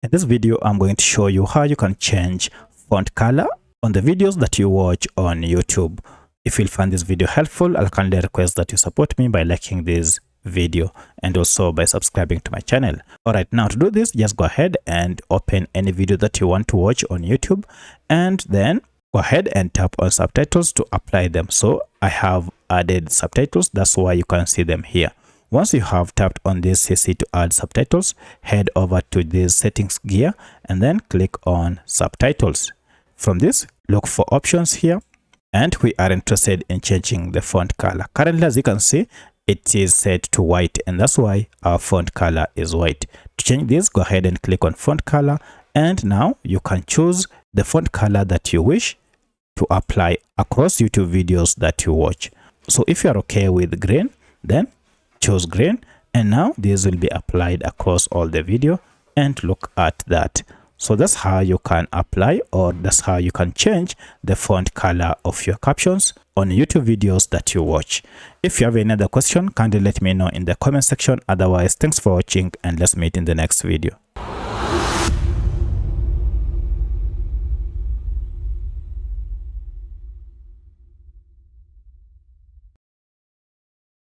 In this video, I'm going to show you how you can change font color on the videos that you watch on YouTube. If you'll find this video helpful, I'll kindly request that you support me by liking this video and also by subscribing to my channel. Alright, now to do this, just go ahead and open any video that you want to watch on YouTube and then go ahead and tap on subtitles to apply them. So I have added subtitles, that's why you can see them here. Once you have tapped on this CC to add subtitles, head over to this settings gear and then click on subtitles. From this, look for options here, and we are interested in changing the font color. Currently, as you can see, it is set to white, and that's why our font color is white. To change this, go ahead and click on font color, and now you can choose the font color that you wish to apply across YouTube videos that you watch. So if you're okay with green, then choose green, and now this will be applied across all the video, and look at that. So that's how you can apply, or that's how you can change the font color of your captions on YouTube videos that you watch. If you have any other question, kindly let me know in the comment section. Otherwise, thanks for watching and let's meet in the next video.